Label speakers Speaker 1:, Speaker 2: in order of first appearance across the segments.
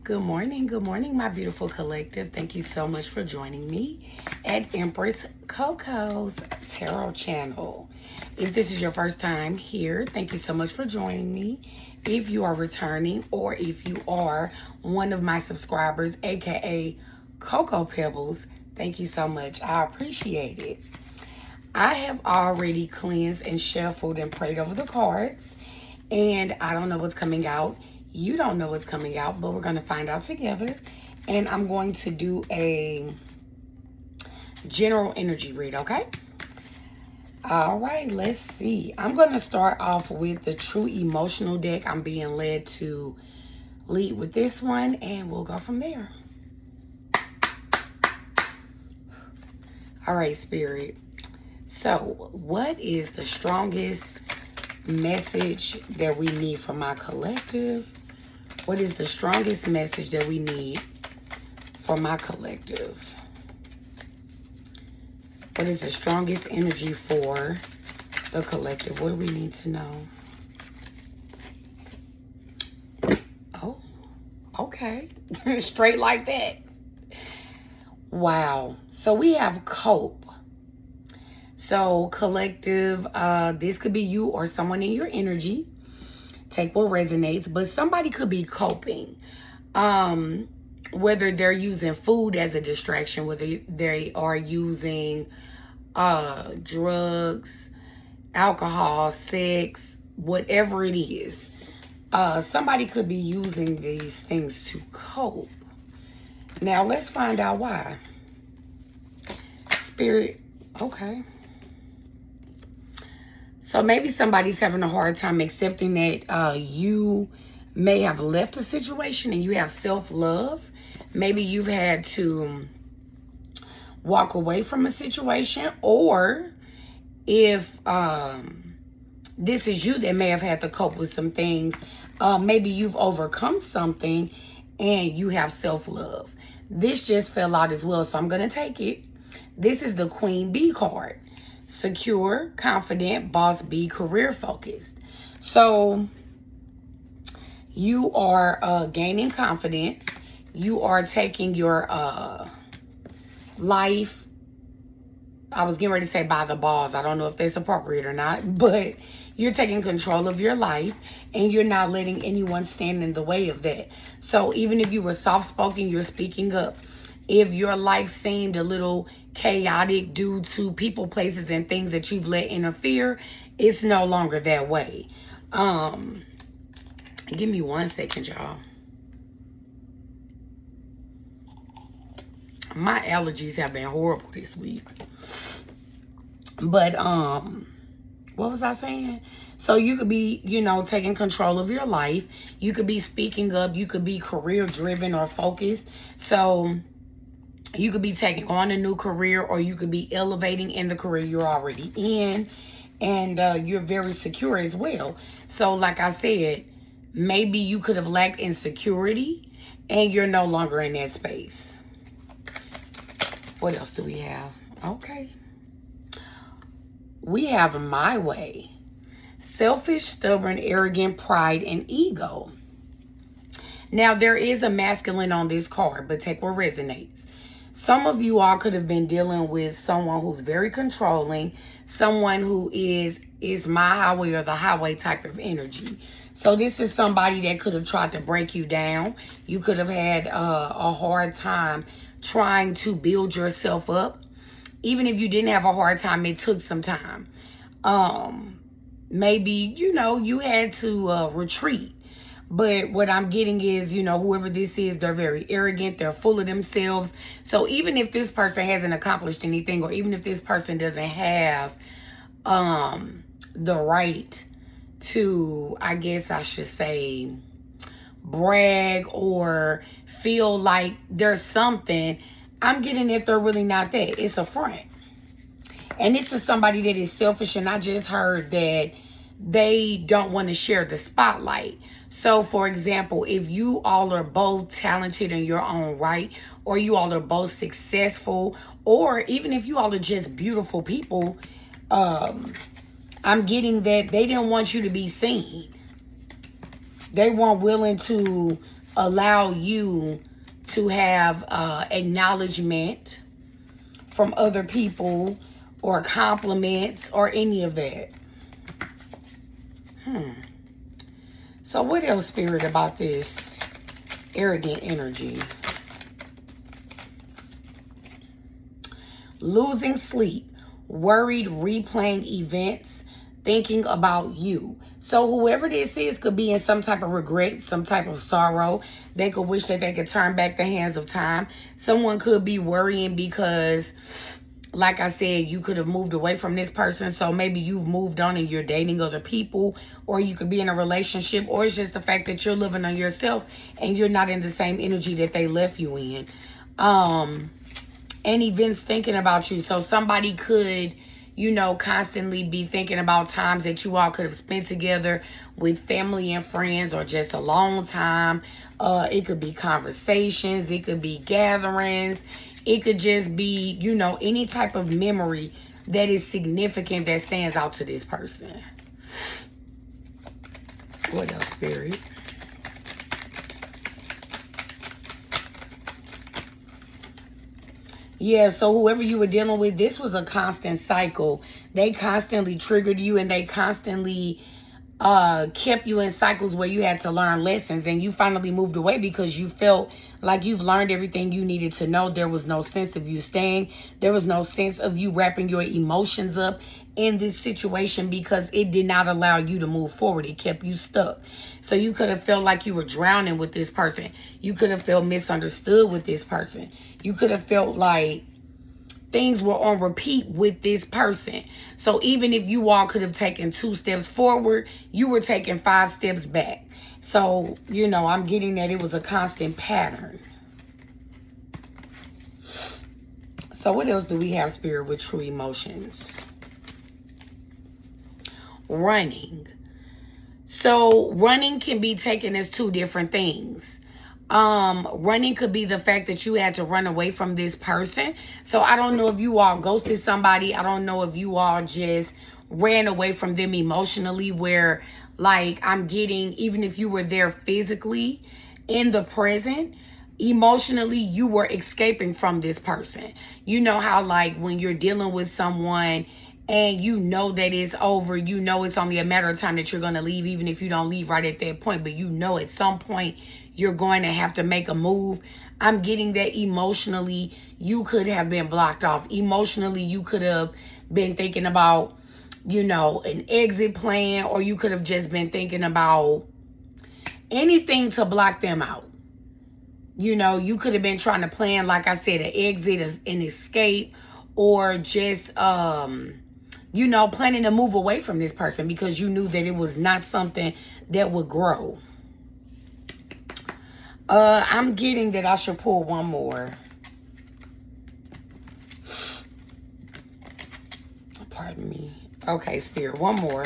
Speaker 1: Good morning, my beautiful collective. Thank you so much for joining me at Empress Coco's Tarot channel. If this is your first time here, thank you so much for joining me. If you are returning or if you are one of my subscribers, aka Cocoa Pebbles, thank you so much. I appreciate it. I have already cleansed and shuffled and prayed over the cards, and I don't know what's coming out. You don't know what's coming out, but we're going to find out together. And I'm going to do a general energy read, okay? All right, let's see. I'm going to start off with the True Emotional deck. I'm being led to lead with this one, and we'll go from there. All right, Spirit. So, what is the strongest message that we need for my collective? What is the strongest message that we need for my collective? What is the strongest energy for the collective? What do we need to know? Oh, okay. Straight like that. Wow. So we have cope. So collective, this could be you or someone in your energy. Take what resonates, but somebody could be coping. Whether they're using food as a distraction, whether they are using drugs, alcohol, sex, whatever it is. Somebody could be using these things to cope. Now let's find out why. Spirit, okay. So maybe somebody's having a hard time accepting that you may have left a situation and you have self-love. Maybe you've had to walk away from a situation, or if this is you that may have had to cope with some things, maybe you've overcome something and you have self-love. This just fell out as well, so I'm going to take it. This is the Queen Bee card. Secure, confident, boss bee, career focused. So you are gaining confidence. You are taking your life, I was getting ready to say by the balls. I don't know if that's appropriate or not, but you're taking control of your life and you're not letting anyone stand in the way of that. So even if you were soft-spoken, you're speaking up. If your life seemed a little chaotic due to people, places, and things that you've let interfere, it's no longer that way. Give me 1 second, y'all. My allergies have been horrible this week. But, what was I saying? So you could be, taking control of your life. You could be speaking up. You could be career driven or focused. So you could be taking on a new career, or you could be elevating in the career you're already in. And you're very secure as well. So like I said, maybe you could have lacked insecurity and you're no longer in that space. What else do we have? Okay. We have my way. Selfish, stubborn, arrogant, pride, and ego. Now, there is a masculine on this card, but take what resonates. Some of you all could have been dealing with someone who's very controlling, someone who is my highway or the highway type of energy. So this is somebody that could have tried to break you down. You could have had a hard time trying to build yourself up. Even if you didn't have a hard time, it took some time. Maybe, you had to retreat. But what I'm getting is, whoever this is, they're very arrogant. They're full of themselves. So even if this person hasn't accomplished anything, or even if this person doesn't have the right to, I guess I should say, brag or feel like there's something, I'm getting that they're really not that. It's a front. And this is somebody that is selfish, and I just heard that they don't want to share the spotlight. So, for example, if you all are both talented in your own right, or you all are both successful, or even if you all are just beautiful people, I'm getting that they didn't want you to be seen. They weren't willing to allow you to have acknowledgement from other people or compliments or any of that. So what else, Spirit, about this arrogant energy? Losing sleep, worried, replaying events, thinking about you. So whoever this is could be in some type of regret, some type of sorrow. They could wish that they could turn back the hands of time. Someone could be worrying because, like I said, you could have moved away from this person. So maybe you've moved on and you're dating other people, or you could be in a relationship, or it's just the fact that you're living on yourself and you're not in the same energy that they left you in. And events thinking about you. So somebody could, you know, constantly be thinking about times that you all could have spent together with family and friends, or just a long time. It could be conversations. It could be gatherings. It could just be, you know, any type of memory that is significant that stands out to this person. What else, Spirit? Yeah, so whoever you were dealing with, this was a constant cycle. They constantly triggered you, and they constantly kept you in cycles where you had to learn lessons, and you finally moved away because you felt like you've learned everything you needed to know. There was no sense of you staying. There was no sense of you wrapping your emotions up in this situation because it did not allow you to move forward. It kept you stuck. So you could have felt like you were drowning with this person. You could have felt misunderstood with this person. You could have felt like things were on repeat with this person. So even if you all could have taken 2 steps forward, you were taking 5 steps back. So, you know, I'm getting that it was a constant pattern. So what else do we have, Spirit, with true emotions? Running. So running can be taken as 2 different things. Running could be the fact that you had to run away from this person. So I don't know if you all ghosted somebody. I don't know if you all just ran away from them emotionally, where, like, I'm getting, even if you were there physically in the present, emotionally you were escaping from this person. You know how, like, when you're dealing with someone and you know that it's over, you know it's only a matter of time that you're going to leave, even if you don't leave right at that point, but you know at some point you're going to have to make a move. I'm getting that emotionally you could have been blocked off. Emotionally you could have been thinking about, you know, an exit plan, or you could have just been thinking about anything to block them out. You know, you could have been trying to plan, like I said, an exit, an escape, or just, you know, planning to move away from this person because you knew that it was not something that would grow. I'm getting that I should pull one more. Pardon me. Okay, Spirit, one more.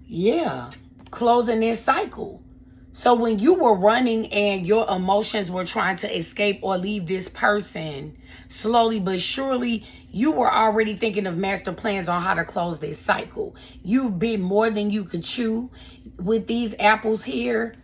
Speaker 1: Yeah, closing this cycle. So when you were running and your emotions were trying to escape or leave this person, slowly but surely, you were already thinking of master plans on how to close this cycle. You've been more than you could chew with these apples here.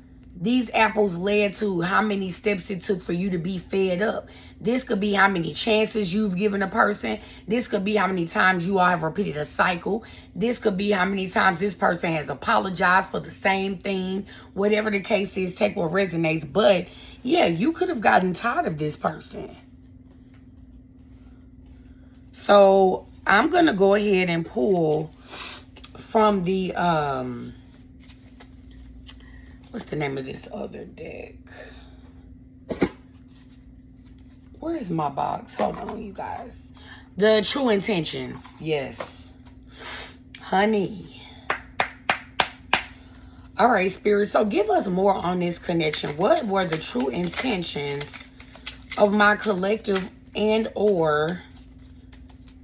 Speaker 1: These apples led to how many steps it took for you to be fed up. This could be how many chances you've given a person. This could be how many times you all have repeated a cycle. This could be how many times this person has apologized for the same thing. Whatever the case is, take what resonates. But yeah, you could have gotten tired of this person. So I'm going to go ahead and pull from the, what's the name of this other deck? Where is my box? Hold on, you guys. The True Intentions. Yes. Honey. All right, Spirit. So give us more on this connection. What were the true intentions of my collective and or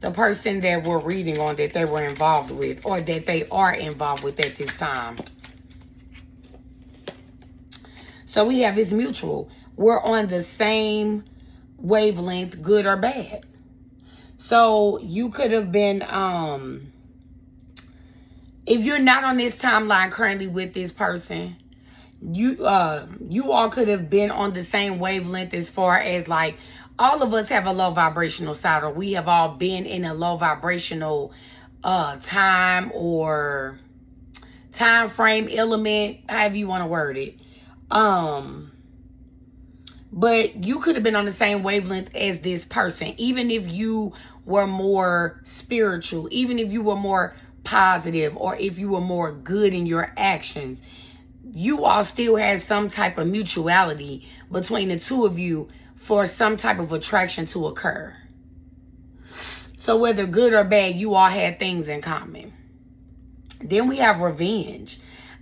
Speaker 1: the person that we're reading on, that they were involved with, or that they are involved with at this time? So we have it's mutual. We're on the same wavelength, good or bad. So you could have been, if you're not on this timeline currently with this person, You all could have been on the same wavelength as far as like all of us have a low vibrational side, or we have all been in a low vibrational time or time frame, element, however you want to word it. But you could have been on the same wavelength as this person, even if you were more spiritual, even if you were more positive, or if you were more good in your actions. You all still had some type of mutuality between the two of you for some type of attraction to occur. So whether good or bad, you all had things in common. Then we have revenge.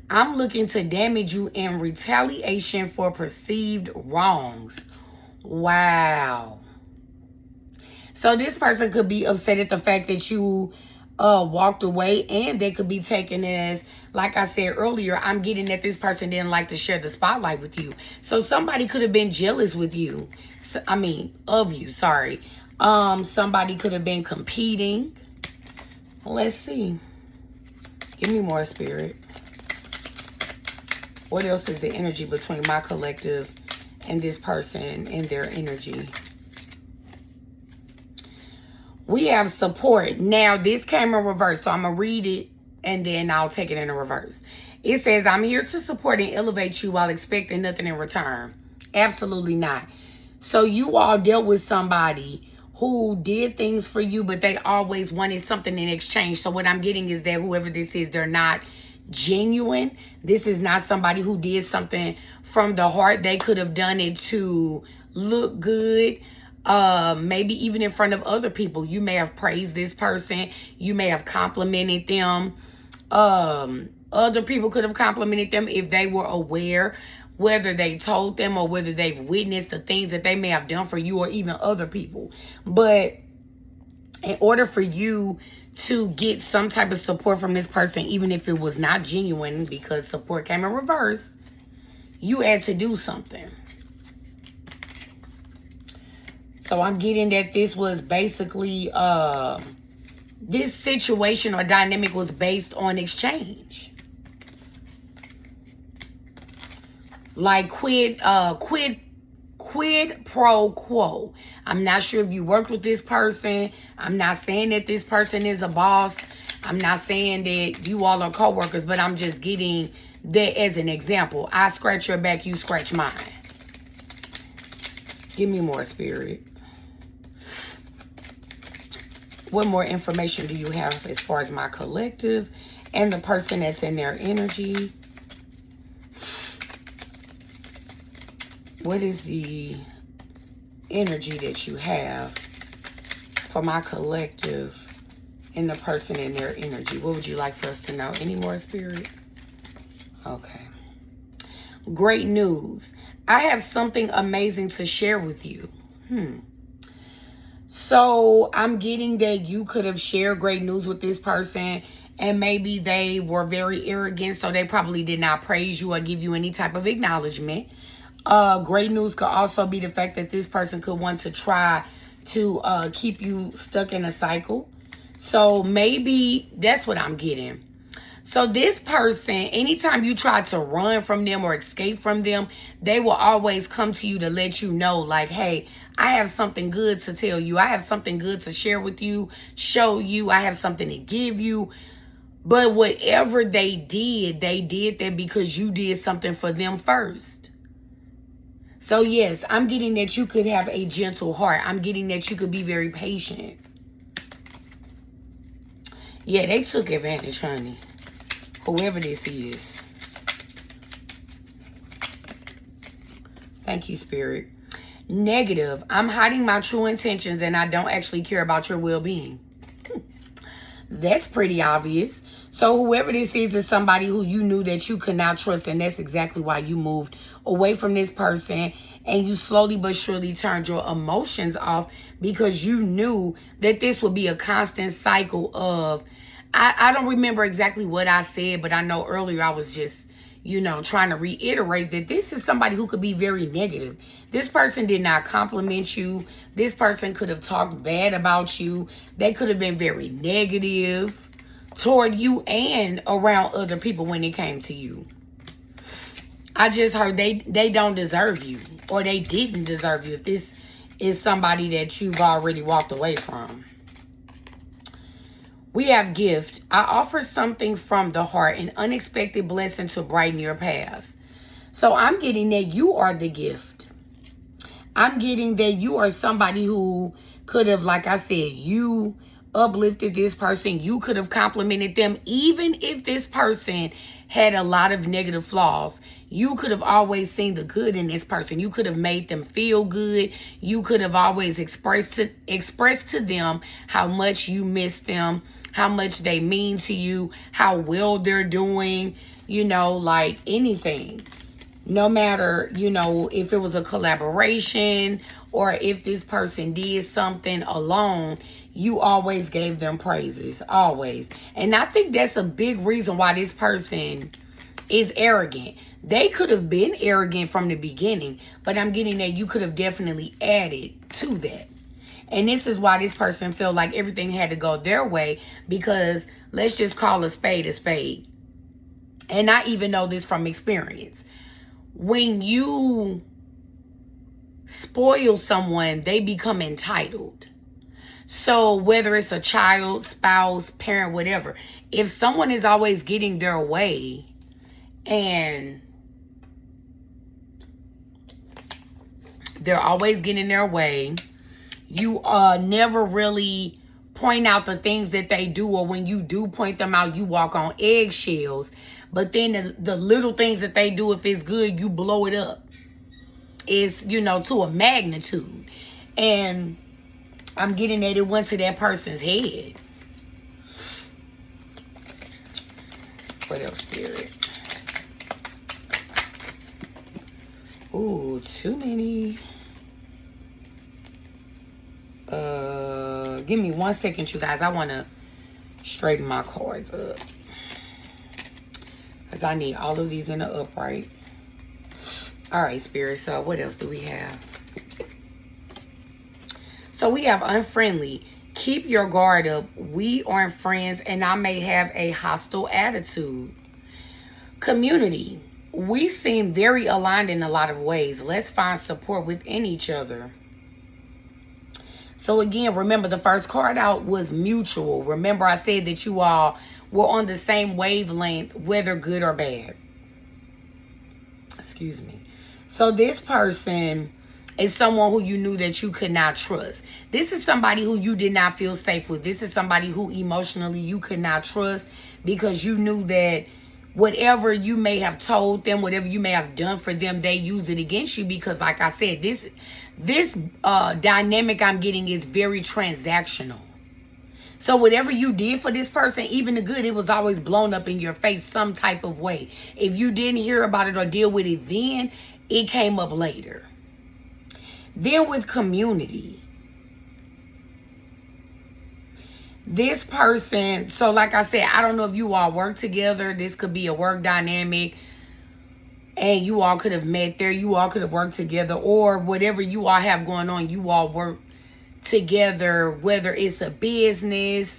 Speaker 1: I'm looking to damage you in retaliation for perceived wrongs. Wow. So this person could be upset at the fact that you walked away, and they could be taken as, like I said earlier, I'm getting that this person didn't like to share the spotlight with you. So somebody could have been jealous with you. Of you, sorry. Somebody could have been competing. Let's see. Give me more, Spirit. What else is the energy between my collective and this person and their energy? We have support. Now, this came in reverse, so I'm going to read it and then I'll take it in a reverse. It says, I'm here to support and elevate you while expecting nothing in return. Absolutely not. So you all dealt with somebody who did things for you, but they always wanted something in exchange. So what I'm getting is that whoever this is, they're not genuine. This is not somebody who did something from the heart. They could have done it to look good. Maybe even in front of other people. You may have praised this person. You may have complimented them. Other people could have complimented them if they were aware, whether they told them or whether they've witnessed the things that they may have done for you or even other people. But in order for you to get some type of support from this person, even if it was not genuine because support came in reverse, you had to do something. So I'm getting that this was basically, this situation or dynamic was based on exchange. Like quid pro quo. I'm not sure if you worked with this person. I'm not saying that this person is a boss. I'm not saying that you all are co-workers, but I'm just getting that as an example. I scratch your back, you scratch mine. Give me more, Spirit. What more information do you have as far as my collective and the person that's in their energy? What is the energy that you have for my collective and the person in their energy? What would you like for us to know? Any more, Spirit? Okay. Great news. I have something amazing to share with you. So I'm getting that you could have shared great news with this person, and maybe they were very arrogant, so they probably did not praise you or give you any type of acknowledgement. Great news could also be the fact that this person could want to try to keep you stuck in a cycle. So maybe that's what I'm getting. So this person, anytime you try to run from them or escape from them, they will always come to you to let you know, like, hey, I have something good to tell you. I have something good to share with you, show you. I have something to give you. But whatever they did that because you did something for them first. So yes, I'm getting that you could have a gentle heart. I'm getting that you could be very patient. Yeah, they took advantage, honey. Whoever this is. Thank you, Spirit. Negative. I'm hiding my true intentions and I don't actually care about your well-being. That's pretty obvious. So whoever this is somebody who you knew that you could not trust, and that's exactly why you moved away from this person, and you slowly but surely turned your emotions off because you knew that this would be a constant cycle of, I don't remember exactly what I said, but I know earlier I was just, trying to reiterate that this is somebody who could be very negative. This person did not compliment you. This person could have talked bad about you. They could have been very negative toward you and around other people when it came to you. I just heard they don't deserve you, or they didn't deserve you if this is somebody that you've already walked away from. We have gift. I offer something from the heart, an unexpected blessing to brighten your path. So I'm getting that you are the gift. I'm getting that you are somebody who could have, like I said, you uplifted this person. You could have complimented them, even if this person had a lot of negative flaws. You could have always seen the good in this person. You could have made them feel good. You could have always expressed to them how much you miss them, how much they mean to you, how well they're doing, you know, like anything. No matter, you know, if it was a collaboration or if this person did something alone, you always gave them praises, always. And I think that's a big reason why this person is arrogant. They could have been arrogant from the beginning, but I'm getting that you could have definitely added to that. And this is why this person felt like everything had to go their way, because let's just call a spade a spade. And I even know this from experience. When you spoil someone, they become entitled. So whether it's a child, spouse, parent, whatever, if someone is always getting their way and they're always getting their way, you never really point out the things that they do, or when you do point them out, you walk on eggshells. But then the little things that they do, if it's good, you blow it up. It's, you know, to a magnitude. And I'm getting that it went to that person's head. What else, Spirit? Ooh, too many. Give me 1 second, you guys. I want to straighten my cards up, because I need all of these in the upright. All right, Spirit. So what else do we have? So we have unfriendly. Keep your guard up. We aren't friends, and I may have a hostile attitude. Community. We seem very aligned in a lot of ways. Let's find support within each other. So again, remember the first card out was mutual. Remember I said that you all were on the same wavelength, whether good or bad. Excuse me. So this person is someone who you knew that you could not trust. This is somebody who you did not feel safe with. This is somebody who emotionally you could not trust, because you knew that whatever you may have told them, whatever you may have done for them, they use it against you. Because like I said, this dynamic I'm getting is very transactional. So whatever you did for this person, even the good, it was always blown up in your face some type of way. If you didn't hear about it or deal with it then, it came up later. Then with community, this person, so like I said, I don't know if you all work together. This could be a work dynamic, and you all could have met there. You all could have worked together, or whatever you all have going on, you all work together, whether it's a business,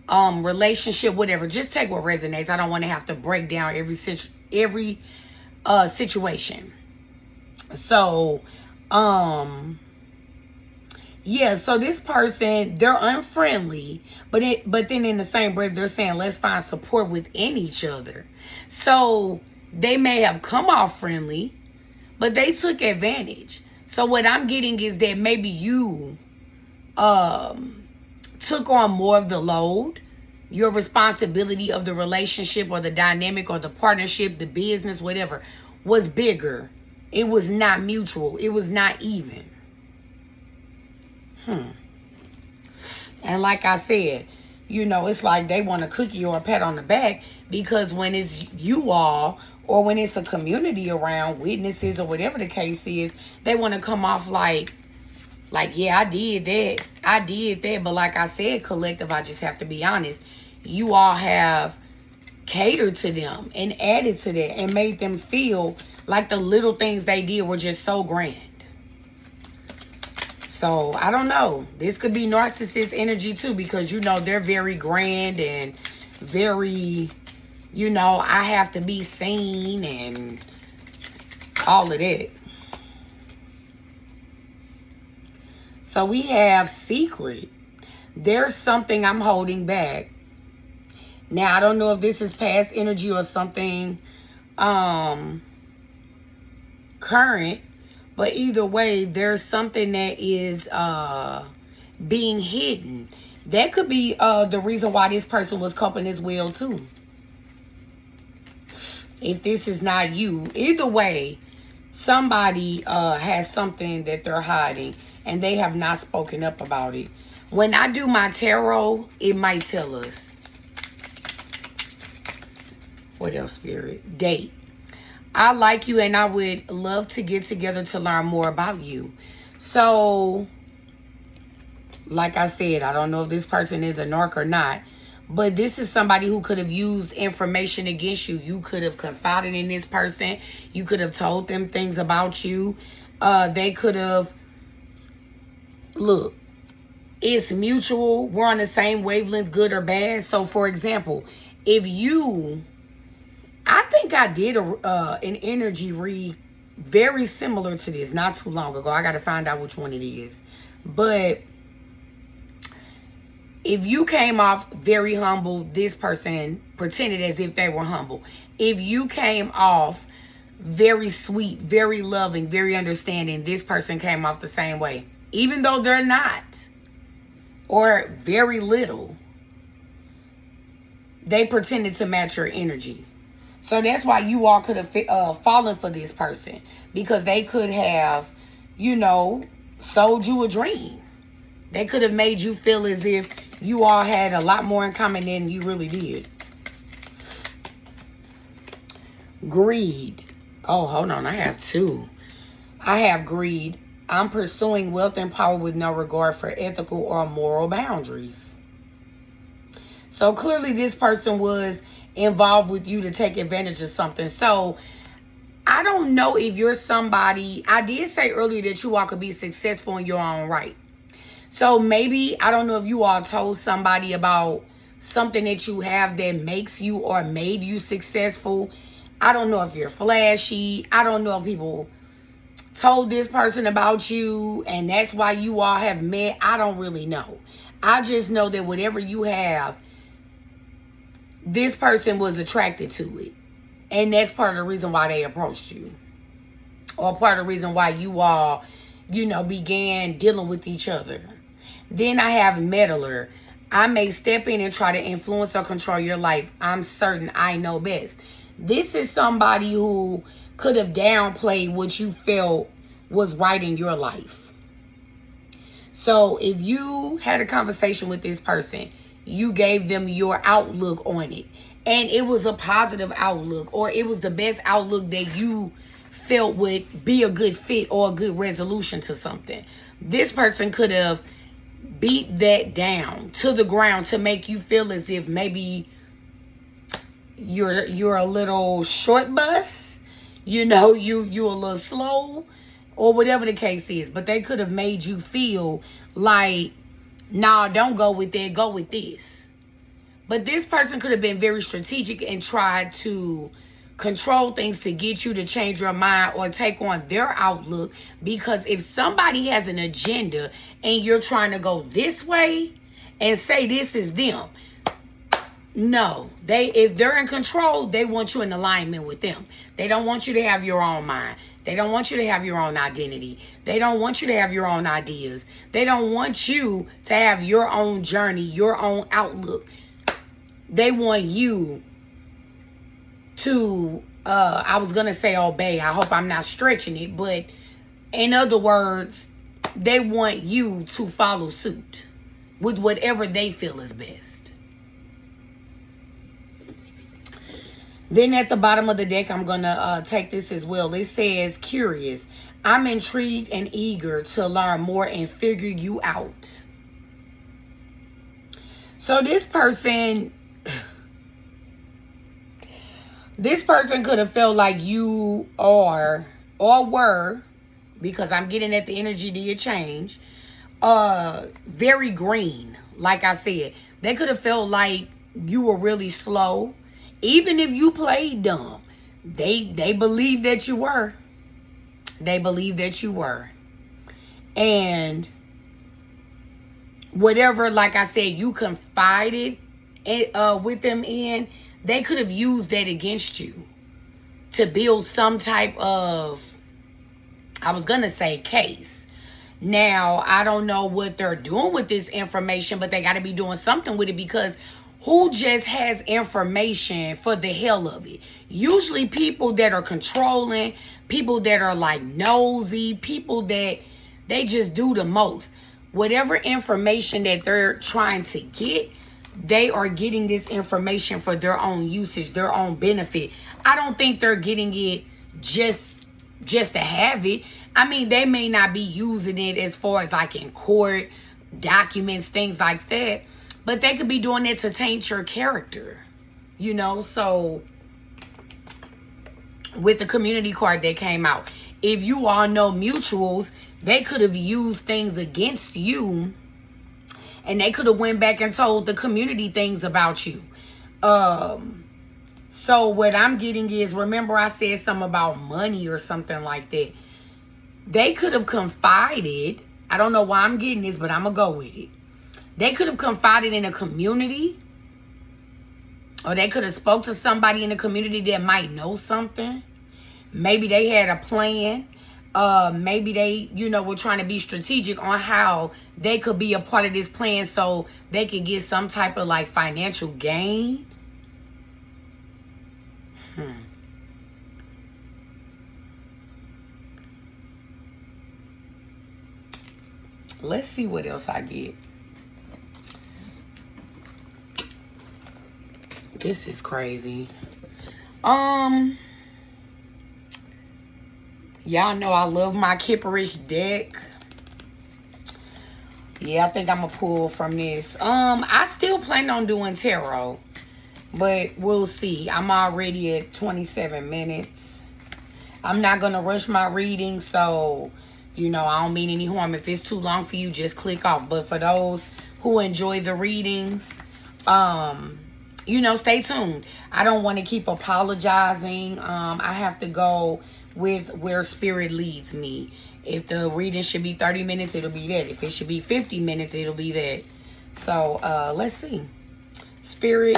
Speaker 1: relationship, whatever. Just take what resonates. I don't want to have to break down every situation. So, yeah, so this person, they're unfriendly, but then in the same breath, they're saying, let's find support within each other. So they may have come off friendly, but they took advantage. So what I'm getting is that maybe you took on more of the load. Your responsibility of the relationship or the dynamic or the partnership, the business, whatever, was bigger. It was not mutual. It was not even. And like I said, you know, it's like they want a cookie or a pat on the back, because when it's you all, or when it's a community around, witnesses or whatever the case is, they want to come off like, yeah, I did that. But like I said, collective, I just have to be honest. You all have catered to them and added to that and made them feel like the little things they did were just so grand. So, I don't know. This could be narcissist energy too, because, you know, they're very grand and very, you know, I have to be seen, and all of that. So we have secret. There's something I'm holding back. Now, I don't know if this is past energy or something current, but either way, there's something that is being hidden. That could be the reason why this person was coping as well too. If this is not you, either way, somebody has something that they're hiding and they have not spoken up about it. When I do my tarot, it might tell us. What else, Spirit? Date. I like you and I would love to get together to learn more about you. So, like I said, I don't know if this person is a narc or not, but this is somebody who could have used information against you. You could have confided in this person. You could have told them things about you. They could have, look, it's mutual. We're on the same wavelength, good or bad. So, for example, if you, I think I did an energy read very similar to this not too long ago. I got to find out which one it is. But if you came off very humble, this person pretended as if they were humble. If you came off very sweet, very loving, very understanding, this person came off the same way. Even though they're not. Or very little. They pretended to match your energy. So that's why you all could have fallen for this person. Because they could have, you know, sold you a dream. They could have made you feel as if you all had a lot more in common than you really did. Greed. Oh, hold on. I have two. I have greed. I'm pursuing wealth and power with no regard for ethical or moral boundaries. So clearly this person was involved with you to take advantage of something. So I don't know if you're somebody, I did say earlier that you all could be successful in your own right. So maybe, I don't know if you all told somebody about something that you have that makes you or made you successful. I don't know if you're flashy. I don't know if people told this person about you and that's why you all have met. I don't really know. I just know that whatever you have, this person was attracted to it. And that's part of the reason why they approached you. Or part of the reason why you all, you know, began dealing with each other. Then I have meddler. I may step in and try to influence or control your life. I'm certain I know best. This is somebody who could have downplayed what you felt was right in your life. So if you had a conversation with this person, you gave them your outlook on it, and it was a positive outlook, or it was the best outlook that you felt would be a good fit or a good resolution to something. This person could have beat that down to the ground to make you feel as if maybe you're a little short bus, you know, you a little slow, or whatever the case is. But they could have made you feel like, nah, don't go with that, go with this. But this person could have been very strategic and tried to control things to get you to change your mind or take on their outlook. Because if somebody has an agenda and you're trying to go this way and say this is them, no, if they're in control, they want you in alignment with them. They don't want you to have your own mind. They don't want you to have your own identity. They don't want you to have your own ideas. They don't want you to have your own journey, your own outlook. They want you to, I was going to say obey. I hope I'm not stretching it. But in other words, they want you to follow suit with whatever they feel is best. Then at the bottom of the deck, I'm going to take this as well. It says, curious. I'm intrigued and eager to learn more and figure you out. So this person could have felt like you are or were, because I'm getting at the energy did change, very green. Like I said, they could have felt like you were really slow. Even if you played dumb, they believe that you were. They believe that you were. And whatever, like I said, you confided with them in, they could have used that against you to build some type of, I was going to say, case. Now, I don't know what they're doing with this information, but they got to be doing something with it, because who just has information for the hell of it? Usually people that are controlling, people that are like nosy, people that they just do the most. Whatever information that they're trying to get, they are getting this information for their own usage, their own benefit. I don't think they're getting it just to have it. I mean, they may not be using it as far as like in court, documents, things like that. But they could be doing it to taint your character, you know? So with the community card that came out, if you all know mutuals, they could have used things against you, and they could have went back and told the community things about you. So what I'm getting is, remember I said something about money or something like that. They could have confided. I don't know why I'm getting this, but I'm going to go with it. They could have confided in a community, or they could have spoke to somebody in the community that might know something. Maybe they had a plan. Maybe they, were trying to be strategic on how they could be a part of this plan so they could get some type of like financial gain. Let's see what else I get. This is crazy. Y'all know I love my Kipperish deck. Yeah, I think I'm gonna pull from this. I still plan on doing tarot, but we'll see. I'm already at 27 minutes. I'm not gonna rush my reading, so I don't mean any harm. If it's too long for you, just click off. But for those who enjoy the readings, stay tuned. I don't want to keep apologizing. I have to go with where spirit leads me. If the reading should be 30 minutes, it'll be that. If it should be 50 minutes, it'll be that. So, let's see. Spirit,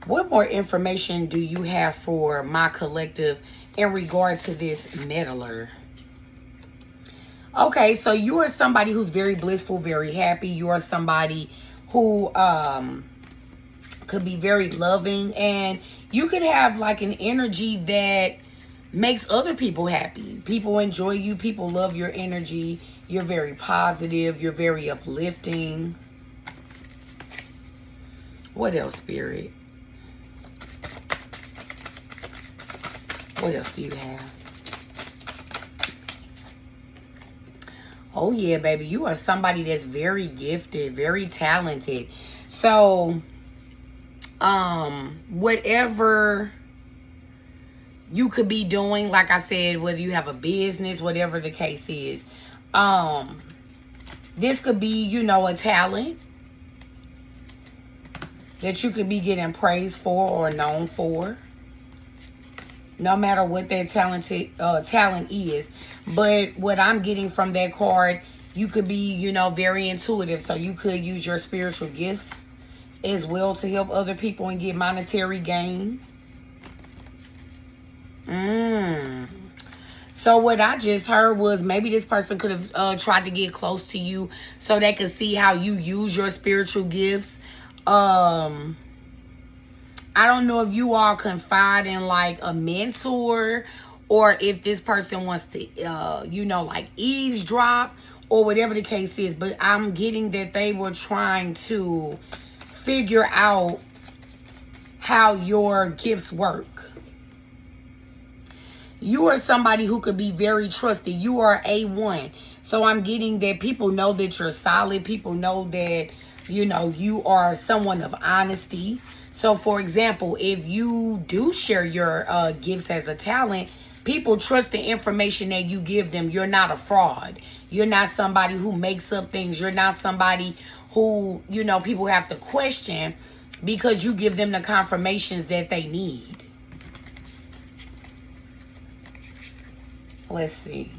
Speaker 1: what more information do you have for my collective in regard to this meddler? Okay, so you are somebody who's very blissful, very happy. You are somebody who could be very loving, and you could have like an energy that makes other people happy. People enjoy you. People love your energy. You're very positive. You're very uplifting. What else, Spirit? What else do you have? Oh, yeah, baby. You are somebody that's very gifted, very talented. So, whatever you could be doing, like I said, whether you have a business, whatever the case is, this could be, a talent that you could be getting praised for or known for. No matter what that talent is. But what I'm getting from that card, you could be, very intuitive. So you could use your spiritual gifts as well to help other people and get monetary gain. So what I just heard was maybe this person could have tried to get close to you so they could see how you use your spiritual gifts. I don't know if you all confide in like a mentor, or if this person wants to, like eavesdrop or whatever the case is. But I'm getting that they were trying to figure out how your gifts work. You are somebody who could be very trusted. You are A1. So I'm getting that people know that you're solid. People know that, you are someone of honesty. So, for example, if you do share your gifts as a talent, people trust the information that you give them. You're not a fraud. You're not somebody who makes up things. You're not somebody who, people have to question because you give them the confirmations that they need. Let's see.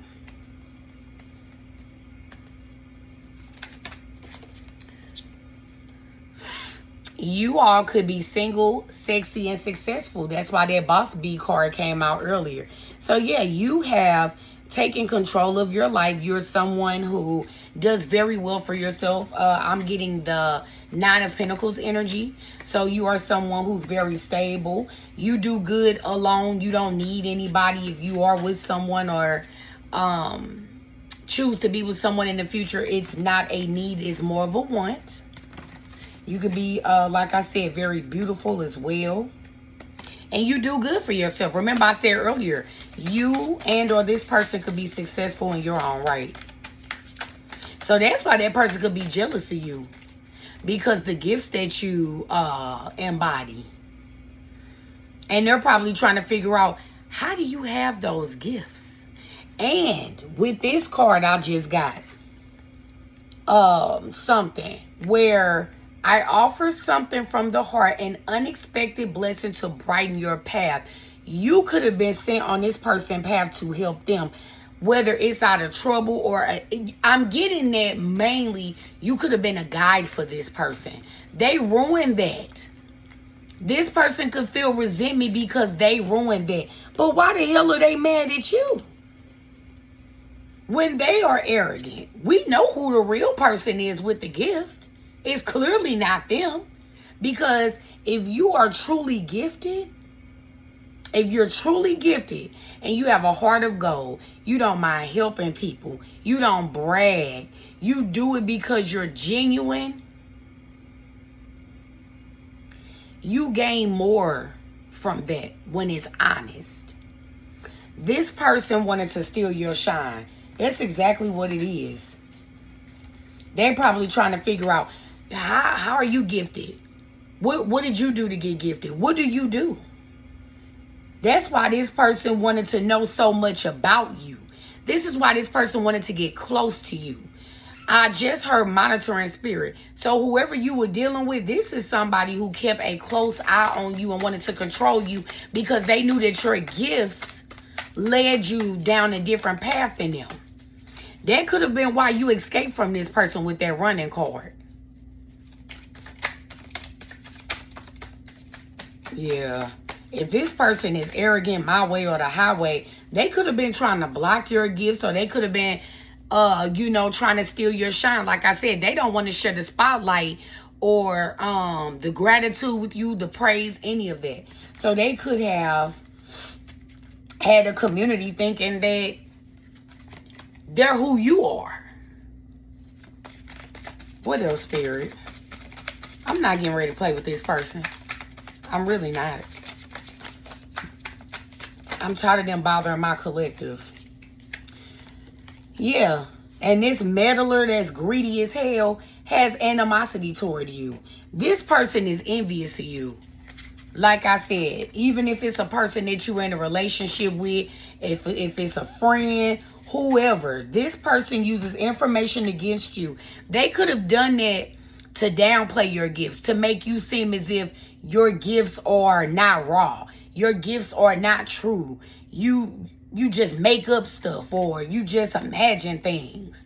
Speaker 1: You all could be single, sexy, and successful. That's why that Boss B card came out earlier. So yeah, you have taken control of your life. You're someone who does very well for yourself. I'm getting the Nine of Pentacles energy. So you are someone who's very stable. You do good alone. You don't need anybody. If you are with someone or choose to be with someone in the future, it's not a need. It's more of a want. You could be, like I said, very beautiful as well. And you do good for yourself. Remember I said earlier, you and or this person could be successful in your own right. So that's why that person could be jealous of you. Because the gifts that you embody. And they're probably trying to figure out, how do you have those gifts? And with this card I just got, something where I offer something from the heart, an unexpected blessing to brighten your path. You could have been sent on this person's path to help them, whether it's out of trouble or I'm getting that mainly you could have been a guide for this person. They ruined that. This person could feel resentment because they ruined that. But why the hell are they mad at you? When they are arrogant, we know who the real person is with the gift. It's clearly not them. Because if you are truly gifted, if you're truly gifted and you have a heart of gold, you don't mind helping people, you don't brag, you do it because you're genuine, you gain more from that when it's honest. This person wanted to steal your shine. That's exactly what it is. They're probably trying to figure out, how are you gifted? What did you do to get gifted? What do you do? That's why this person wanted to know so much about you. This is why this person wanted to get close to you. I just heard monitoring spirit. So whoever you were dealing with, this is somebody who kept a close eye on you and wanted to control you because they knew that your gifts led you down a different path than them. That could have been why you escaped from this person with that running card. Yeah. If this person is arrogant my way or the highway, they could have been trying to block your gifts, or they could have been, trying to steal your shine. Like I said, they don't want to share the spotlight or the gratitude with you, the praise, any of that. So they could have had a community thinking that they're who you are. What else, Spirit? I'm not getting ready to play with this person. I'm really not. I'm tired of them bothering my collective. Yeah. And this meddler that's greedy as hell has animosity toward you. This person is envious of you. Like I said, even if it's a person that you're in a relationship with, if it's a friend, whoever, this person uses information against you. They could have done that to downplay your gifts, to make you seem as if your gifts are not raw. Your gifts are not true. You just make up stuff, or you just imagine things.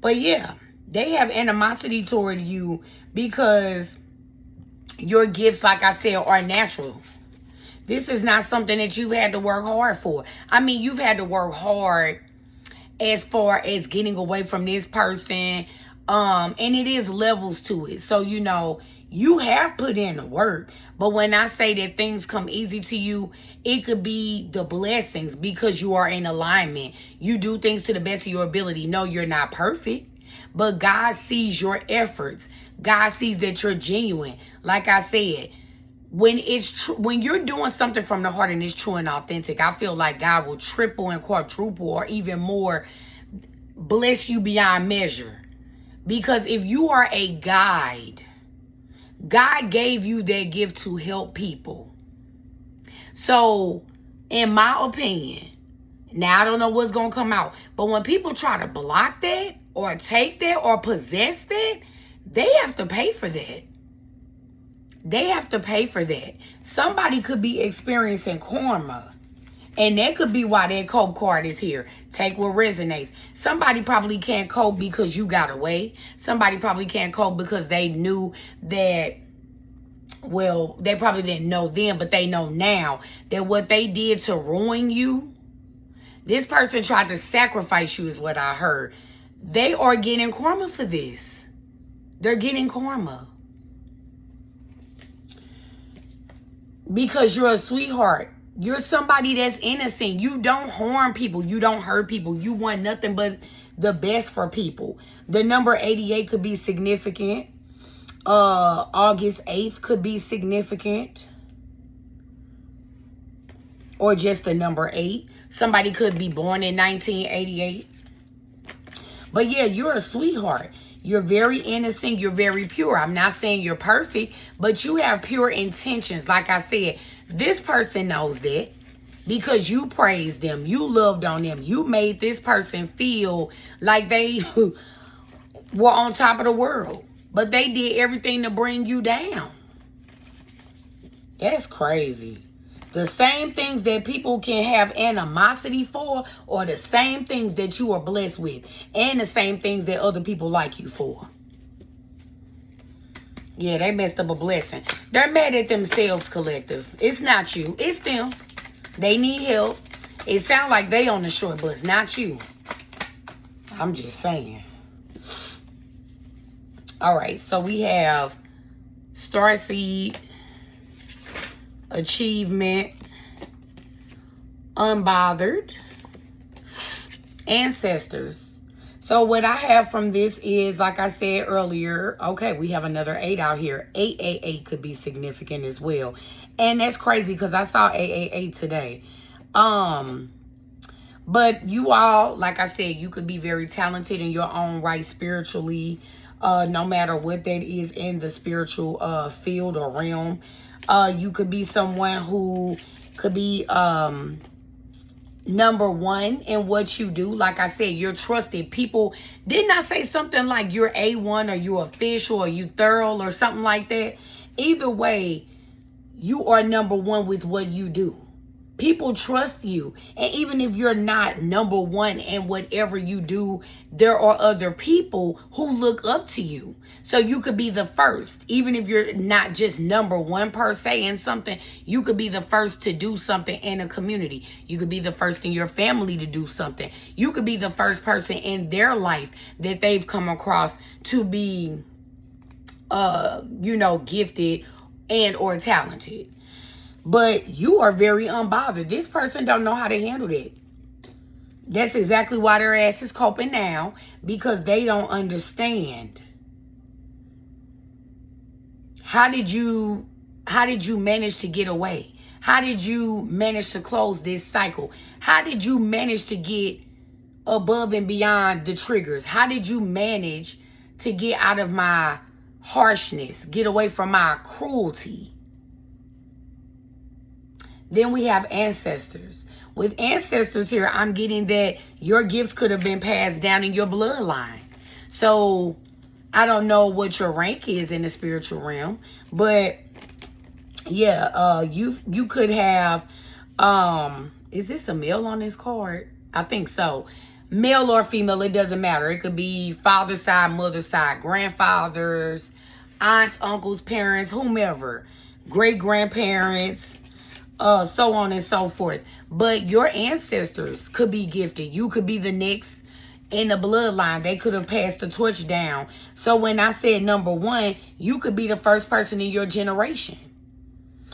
Speaker 1: But yeah, they have animosity toward you because your gifts, like I said, are natural. This is not something that you've had to work hard for. I mean, you've had to work hard as far as getting away from this person. And it is levels to it. So, you have put in the work. But when I say that things come easy to you, it could be the blessings because you are in alignment. You do things to the best of your ability. No, you're not perfect. But God sees your efforts. God sees that you're genuine. Like I said, when you're doing something from the heart and it's true and authentic, I feel like God will triple and quadruple or even more bless you beyond measure. Because if you are a guide, God gave you that gift to help people. So, in my opinion, now I don't know what's going to come out, but when people try to block that or take that or possess that, they have to pay for that. They have to pay for that. Somebody could be experiencing karma And that could be why that cope card is here. Take what resonates. Somebody probably can't cope because you got away. Somebody probably can't cope because they knew that, well, they probably didn't know then, but they know now that what they did to ruin you, this person tried to sacrifice you is what I heard. They are getting karma for this. They're getting karma. Because you're a sweetheart. You're somebody that's innocent. You don't harm people. You don't hurt people. You want nothing but the best for people. The number 88 could be significant. August 8th could be significant. Or just the number 8. Somebody could be born in 1988. But yeah, you're a sweetheart. You're very innocent. You're very pure. I'm not saying you're perfect, but you have pure intentions. Like I said, this person knows that because you praised them. You loved on them. You made this person feel like they were on top of the world. But they did everything to bring you down. That's crazy. The same things that people can have animosity for are the same things that you are blessed with. And the same things that other people like you for. Yeah, they messed up a blessing. They're mad at themselves, collective. It's not you. It's them. They need help. It sounds like they on the short bus, not you. I'm just saying. All right, so we have Starseed, Achievement, Unbothered, Ancestors. So what I have from this is, like I said earlier, okay, we have another 8 out here. 888 could be significant as well. And that's crazy because I saw 888 today. But you all, like I said, you could be very talented in your own right spiritually. No matter what that is in the spiritual field or realm. You could be someone who could be number one in what you do. Like I said, you're trusted. People, didn't I say something like you're A1 or you're official or you thorough or something like that? Either way, you are number one with what you do. People trust you. And even if you're not number one in whatever you do, there are other people who look up to you. So you could be the first. Even if you're not just number one per se in something, you could be the first to do something in a community. You could be the first in your family to do something. You could be the first person in their life that they've come across to be, gifted and or talented. But you are very unbothered. This person don't know how to handle that. That's exactly why their ass is coping now. Because they don't understand. How did you manage to get away? How did you manage to close this cycle? How did you manage to get above and beyond the triggers? How did you manage to get out of my harshness? Get away from my cruelty? Then we have ancestors. With ancestors here, I'm getting that your gifts could have been passed down in your bloodline. So, I don't know what your rank is in the spiritual realm. But, yeah, you could have, is this a male on this card? I think so. Male or female, it doesn't matter. It could be father's side, mother's side, grandfathers, aunts, uncles, parents, whomever. Great-grandparents. So on and so forth. But your ancestors could be gifted. You could be the next in the bloodline. They could have passed the torch down. So when I said number one, you could be the first person in your generation.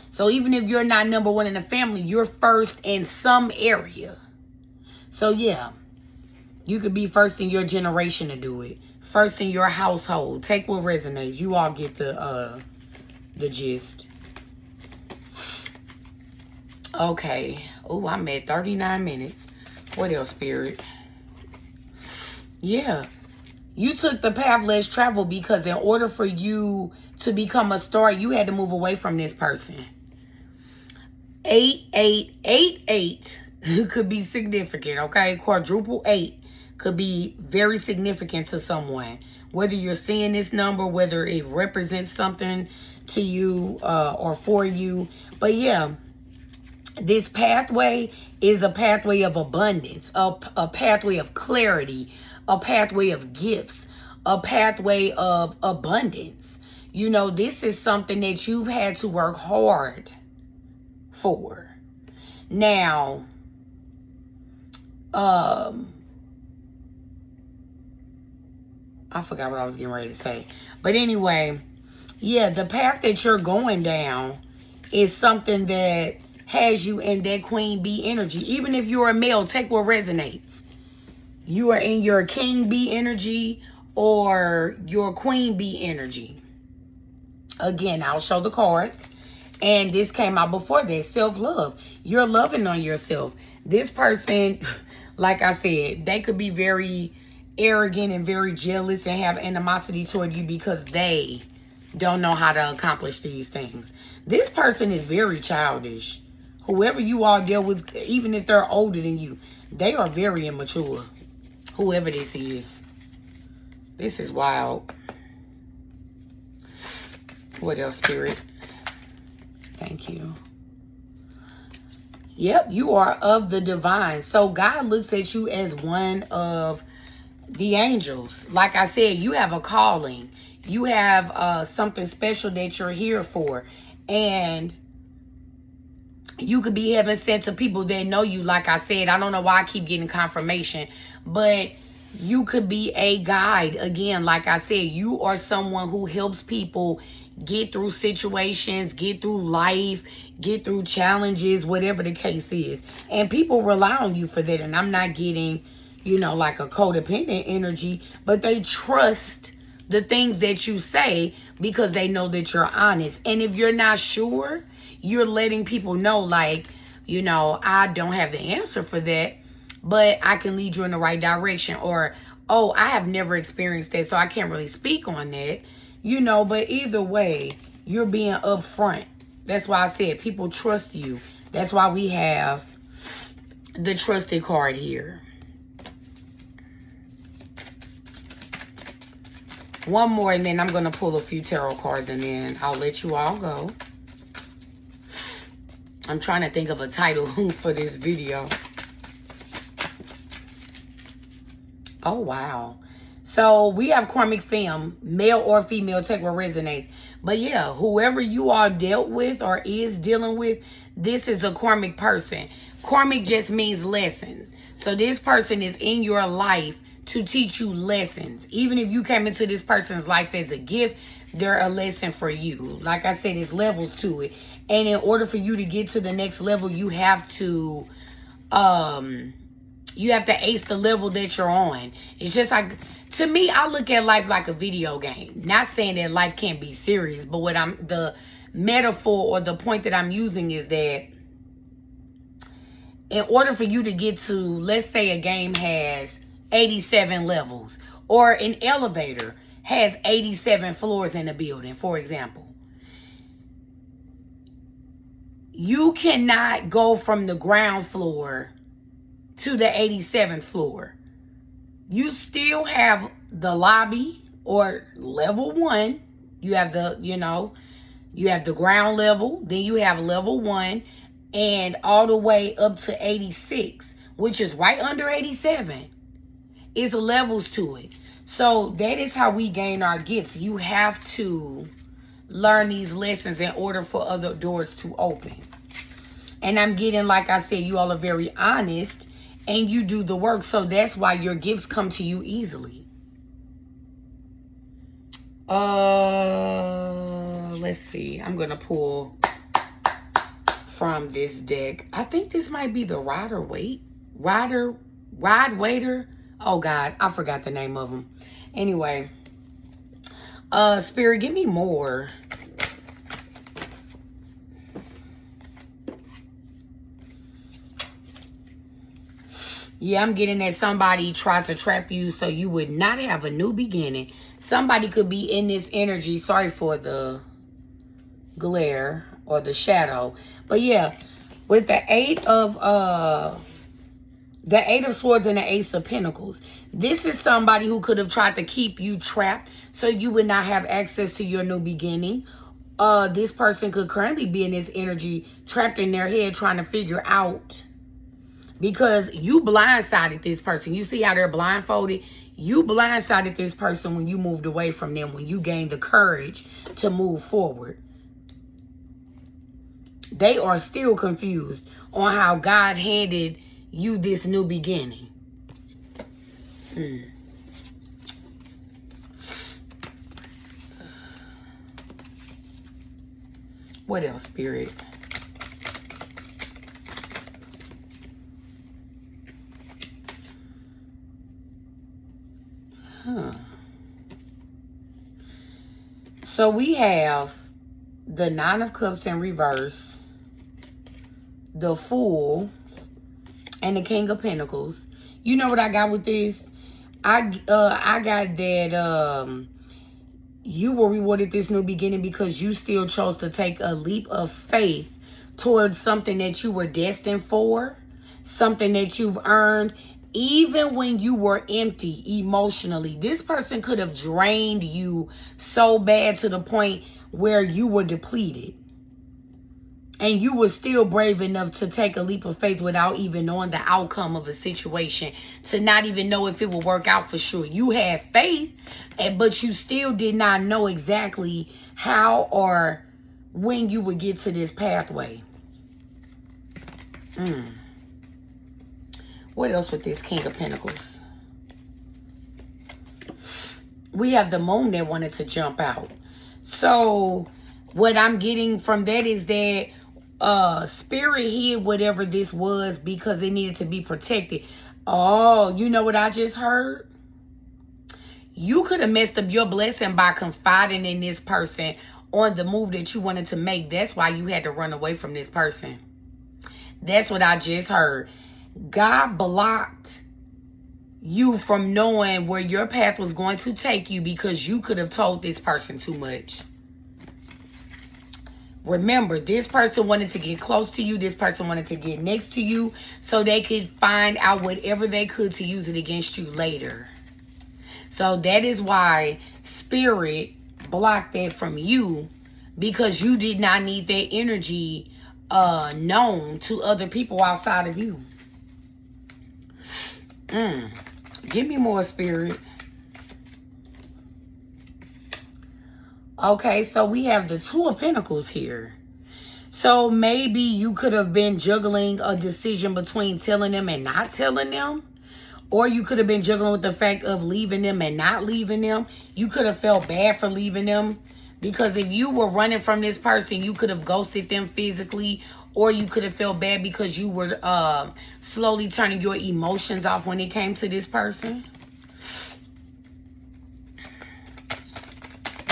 Speaker 1: So even if you're not number one in the family, you're first in some area. So yeah, you could be first in your generation to do it. First in your household. Take what resonates. You all get the gist. Okay. Oh, I'm at 39 minutes. What else, Spirit? Yeah. You took the path less traveled because in order for you to become a star, you had to move away from this person. 8888 could be significant, okay? Quadruple 8 could be very significant to someone. Whether you're seeing this number, whether it represents something to you or for you. But yeah. This pathway is a pathway of abundance, a pathway of clarity, a pathway of gifts, a pathway of abundance. You know, this is something that you've had to work hard for. Now, I forgot what I was getting ready to say. But anyway, yeah, the path that you're going down is something that has you in that queen bee energy. Even if you're a male, take what resonates. You are in your king bee energy or your queen bee energy. Again, I'll show the cards. And this came out before this. Self-love. You're loving on yourself. This person, like I said, they could be very arrogant and very jealous and have animosity toward you because they don't know how to accomplish these things. This person is very childish. Whoever you all deal with, even if they're older than you, they are very immature. Whoever this is. This is wild. What else, Spirit? Thank you. Yep, you are of the divine. So God looks at you as one of the angels. Like I said, you have a calling. You have something special that you're here for. And you could be heaven sent to people that know you. Like I said, I don't know why I keep getting confirmation. But you could be a guide. Again, like I said, you are someone who helps people get through situations, get through life, get through challenges, whatever the case is. And people rely on you for that. And I'm not getting, you know, like a codependent energy, but they trust the things that you say because they know that you're honest. And if you're not sure, you're letting people know, like, you know, I don't have the answer for that, but I can lead you in the right direction. Or, oh, I have never experienced that, so I can't really speak on that. You know, but either way, you're being upfront. That's why I said people trust you. That's why we have the trusted card here. One more, and then I'm going to pull a few tarot cards, and then I'll let you all go. I'm trying to think of a title for this video. Oh, wow. So we have karmic femme, male or female, take what resonates. But yeah, whoever you all dealt with or is dealing with, this is a karmic person. Karmic just means lesson. So this person is in your life to teach you lessons. Even if you came into this person's life as a gift, they're a lesson for you. Like I said, there's levels to it. And in order for you to get to the next level, you have to ace the level that you're on. It's just like, to me, I look at life like a video game. Not saying that life can't be serious, but the metaphor or the point that I'm using is that in order for you to get to, let's say a game has 87 levels, or an elevator has 87 floors in a building, for example. You cannot go from the ground floor to the 87th floor. You still have the lobby or level 1. You have the, you have the ground level. Then you have level 1 and all the way up to 86, which is right under 87. It's levels to it. So that is how we gain our gifts. You have to learn these lessons in order for other doors to open. And I'm getting, like I said, you all are very honest. And you do the work, so that's why your gifts come to you easily. Let's see. I'm going to pull from this deck. I think this might be the Ride Waiter. Oh, God. I forgot the name of them. Anyway. Spirit, give me more. Yeah, I'm getting that somebody tried to trap you so you would not have a new beginning. Somebody could be in this energy. Sorry for the glare or the shadow. But yeah, with the Eight of Swords and the Ace of Pentacles, this is somebody who could have tried to keep you trapped so you would not have access to your new beginning. this person could currently be in this energy, trapped in their head, trying to figure out, because you blindsided this person. You see how they're blindfolded? You blindsided this person when you moved away from them, when you gained the courage to move forward. They are still confused on how God handed you this new beginning. What else, Spirit? So we have the Nine of Cups in reverse, the Fool, and the King of Pentacles. You know what I got with this? I got that you were rewarded this new beginning because you still chose to take a leap of faith towards something that you were destined for, something that you've earned, even when you were empty emotionally. This person could have drained you so bad to the point where you were depleted. And you were still brave enough to take a leap of faith without even knowing the outcome of a situation, to not even know if it would work out for sure. You had faith, but you still did not know exactly how or when you would get to this pathway. What else with this King of Pentacles? We have the Moon that wanted to jump out. So what I'm getting from that is that Spirit hid whatever this was because it needed to be protected. Oh, you know what I just heard? You could have messed up your blessing by confiding in this person on the move that you wanted to make. That's why you had to run away from this person. That's what I just heard. God blocked you from knowing where your path was going to take you because you could have told this person too much. Remember, this person wanted to get close to you. This person wanted to get next to you so they could find out whatever they could to use it against you later. So that is why Spirit blocked that from you, because you did not need that energy known to other people outside of you. Give me more, Spirit. Okay, so we have the Two of Pentacles here. So maybe you could have been juggling a decision between telling them and not telling them. Or you could have been juggling with the fact of leaving them and not leaving them. You could have felt bad for leaving them. Because if you were running from this person, you could have ghosted them physically. Or you could have felt bad because you were slowly turning your emotions off when it came to this person.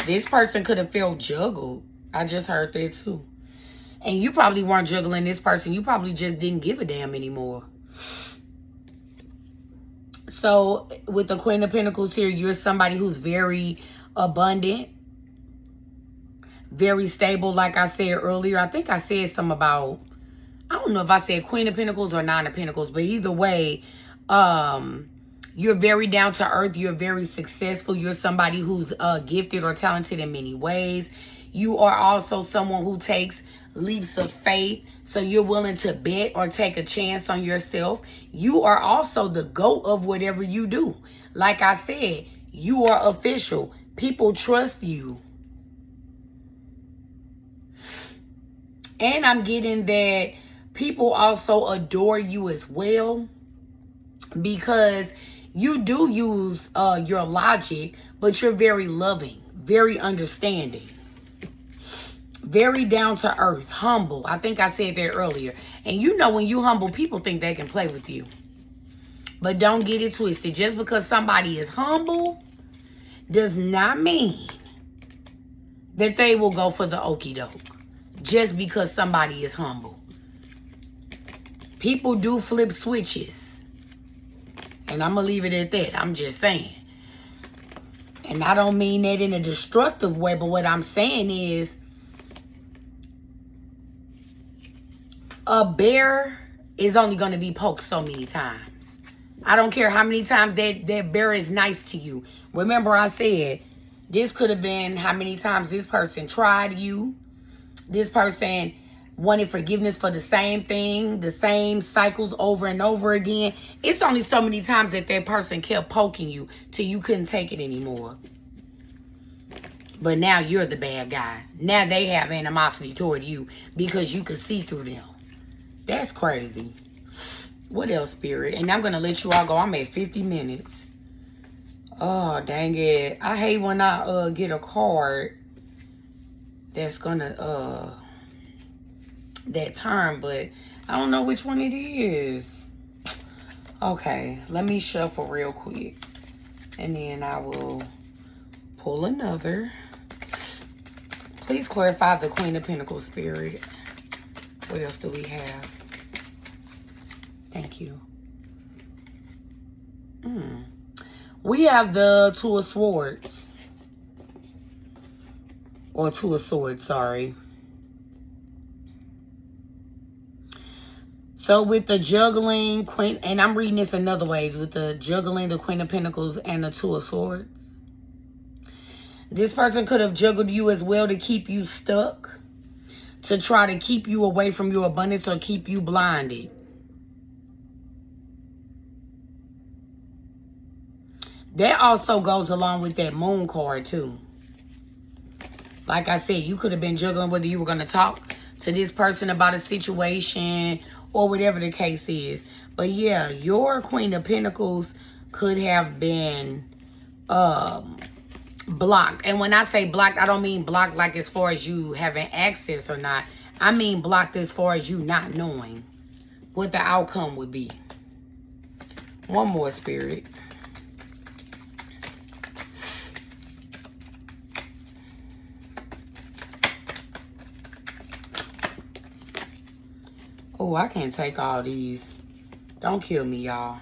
Speaker 1: This person could have felt juggled. I just heard that too. And you probably weren't juggling this person. You probably just didn't give a damn anymore. So with the Queen of Pentacles here, you're somebody who's very abundant, very stable. Like I said earlier, I think I said something about, I don't know if I said Queen of Pentacles or Nine of Pentacles, but either way, you're very down to earth. You're very successful. You're somebody who's gifted or talented in many ways. You are also someone who takes leaps of faith. So you're willing to bet or take a chance on yourself. You are also the GOAT of whatever you do. Like I said, you are official. People trust you. And I'm getting that people also adore you as well, because you do use your logic, but you're very loving, very understanding, very down to earth, humble. I think I said that earlier. And you know, when you humble, people think they can play with you. But don't get it twisted. Just because somebody is humble does not mean that they will go for the okie doke. Just because somebody is humble. People do flip switches. And I'm going to leave it at that. I'm just saying. And I don't mean that in a destructive way, but what I'm saying is, a bear is only going to be poked so many times. I don't care how many times that bear is nice to you. Remember I said, This could have been how many times this person tried you. This person wanted forgiveness for the same thing, the same cycles over and over again. It's only so many times that that person kept poking you till you couldn't take it anymore. But now you're the bad guy. Now they have animosity toward you because you could see through them. That's crazy. What else, Spirit? And I'm going to let you all go. I'm at 50 minutes. Oh, dang it. I hate when I get a card that's going to that turn, but I don't know which one it is. Okay, let me shuffle real quick. And then I will pull another. Please clarify the Queen of Pentacles, Spirit. What else do we have? Thank you. We have the Two of Swords. Or Two of Swords, sorry. So with the juggling, Queen, and I'm reading this another way. With the juggling, the Queen of Pentacles, and the Two of Swords. This person could have juggled you as well to keep you stuck. To try to keep you away from your abundance or keep you blinded. That also goes along with that Moon card too. Like I said, you could have been juggling whether you were going to talk to this person about a situation or whatever the case is. But yeah, your Queen of Pentacles could have been blocked. And when I say blocked, I don't mean blocked like as far as you having access or not. I mean blocked as far as you not knowing what the outcome would be. One more, Spirit. Oh, I can't take all these. Don't kill me, y'all.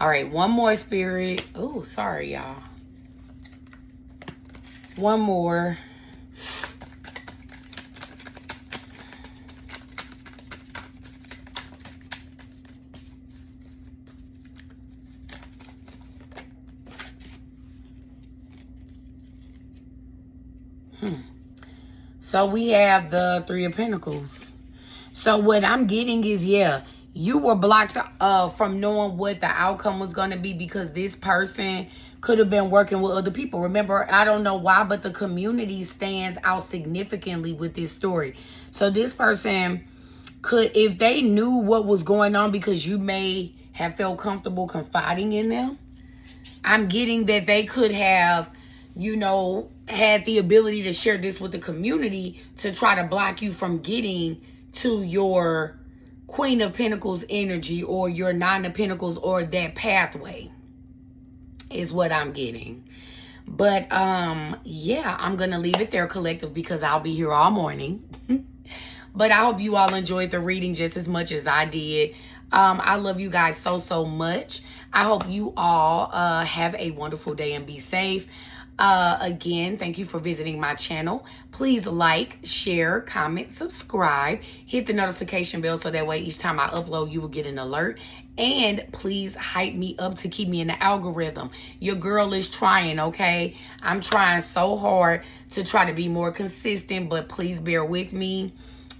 Speaker 1: All right, one more, Spirit. Oh, sorry, y'all. One more. So we have the Three of Pentacles. So what I'm getting is, yeah, you were blocked from knowing what the outcome was going to be because this person could have been working with other people. Remember, I don't know why, but the community stands out significantly with this story. So this person could, if they knew what was going on because you may have felt comfortable confiding in them, I'm getting that they could have, you know, had the ability to share this with the community to try to block you from getting to your Queen of Pentacles energy or your Nine of Pentacles or that pathway is what I'm getting. But yeah, I'm gonna leave it there, collective, because I'll be here all morning. But I hope you all enjoyed the reading just as much as I did. I love you guys so much. I hope you all have a wonderful day and be safe. Again, thank you for visiting my channel. Please like, share, comment, subscribe, hit the notification bell so that way each time I upload you will get an alert. And please hype me up to keep me in the algorithm. Your girl is trying, okay? I'm trying so hard to try to be more consistent, but please bear with me.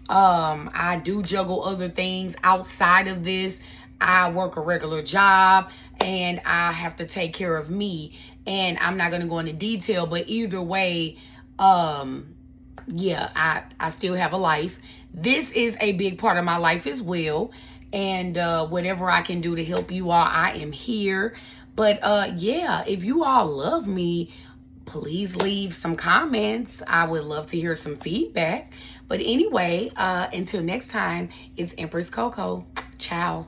Speaker 1: I do juggle other things outside of this. I work a regular job and I have to take care of me. And I'm not going to go into detail, but either way, yeah, I still have a life. This is a big part of my life as well. And whatever I can do to help you all, I am here. But yeah, if you all love me, please leave some comments. I would love to hear some feedback. But anyway, until next time, it's Empress Coco. Ciao.